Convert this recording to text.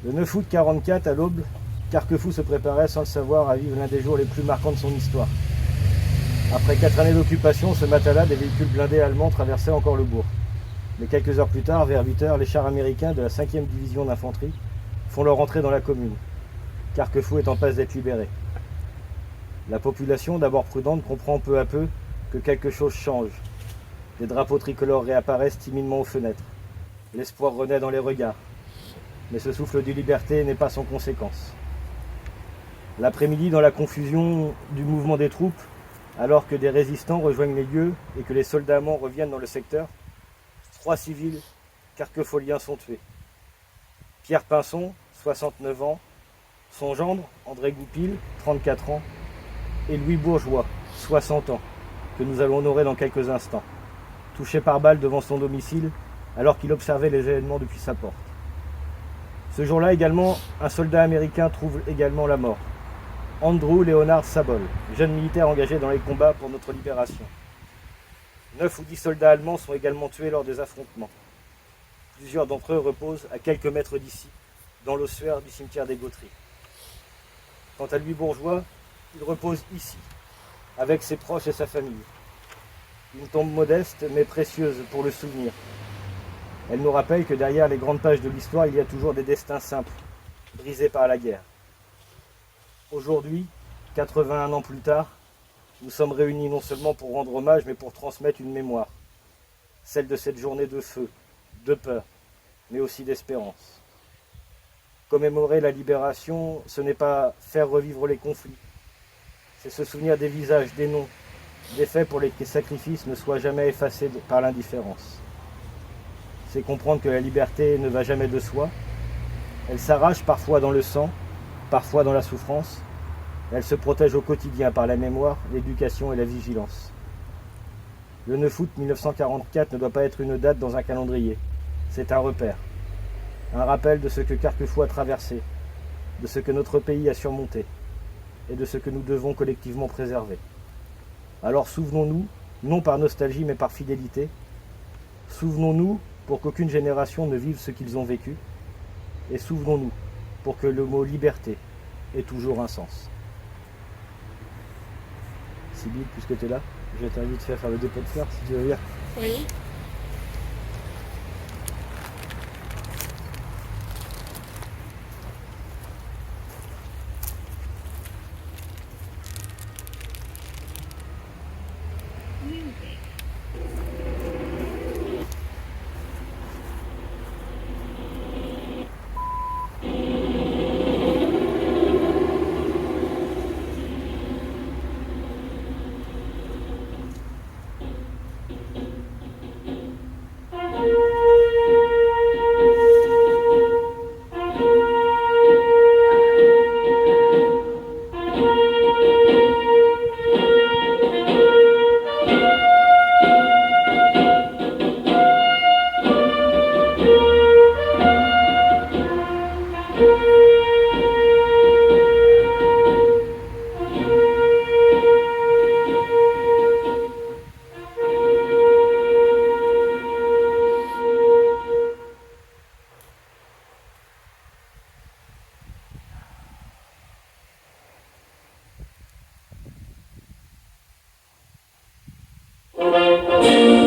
Le 9 août 1944, à l'aube, Carquefou se préparait sans le savoir à vivre l'un des jours les plus marquants de son histoire. Après 4 années d'occupation, ce matin-là, des véhicules blindés allemands traversaient encore le bourg. Mais quelques heures plus tard, vers 8 heures, les chars américains de la 5e division d'infanterie font leur entrée dans la commune. Carquefou est en passe d'être libéré. La population, d'abord prudente, comprend peu à peu que quelque chose change. Des drapeaux tricolores réapparaissent timidement aux fenêtres. L'espoir renaît dans les regards. Mais ce souffle de liberté n'est pas sans conséquence. L'après-midi, dans la confusion du mouvement des troupes, alors que des résistants rejoignent les lieux et que les soldats allemands reviennent dans le secteur, 3 civils carquefoliens sont tués. Pierre Pinson, 69 ans, son gendre, André Goupil, 34 ans, et Louis Bourgeois, 60 ans, que nous allons honorer dans quelques instants, touché par balle devant son domicile alors qu'il observait les événements depuis sa porte. Ce jour-là également, un soldat américain trouve également la mort. Andrew Leonard Sabol, jeune militaire engagé dans les combats pour notre libération. 9 ou 10 soldats allemands sont également tués lors des affrontements. Plusieurs d'entre eux reposent à quelques mètres d'ici, dans l'ossuaire du cimetière des Gautries. Quant à Louis Bourgeois, il repose ici, avec ses proches et sa famille. Une tombe modeste mais précieuse pour le souvenir. Elle nous rappelle que derrière les grandes pages de l'histoire, il y a toujours des destins simples, brisés par la guerre. Aujourd'hui, 81 ans plus tard, nous sommes réunis non seulement pour rendre hommage, mais pour transmettre une mémoire. Celle de cette journée de feu, de peur, mais aussi d'espérance. Commémorer la libération, ce n'est pas faire revivre les conflits. C'est se souvenir des visages, des noms, des faits pour lesquels les sacrifices ne soient jamais effacés par l'indifférence. C'est comprendre que la liberté ne va jamais de soi. Elle s'arrache parfois dans le sang, parfois dans la souffrance. Elle se protège au quotidien par la mémoire, l'éducation et la vigilance. Le 9 août 1944 ne doit pas être une date dans un calendrier. C'est un repère. Un rappel de ce que Carquefou a traversé, de ce que notre pays a surmonté et de ce que nous devons collectivement préserver. Alors souvenons-nous, non par nostalgie mais par fidélité. Souvenons-nous pour qu'aucune génération ne vive ce qu'ils ont vécu. Et souvenons-nous pour que le mot liberté ait toujours un sens. Sybille, puisque tu es là, je t'invite à faire le dépôt de fleurs si tu veux bien. Oui. Thank you.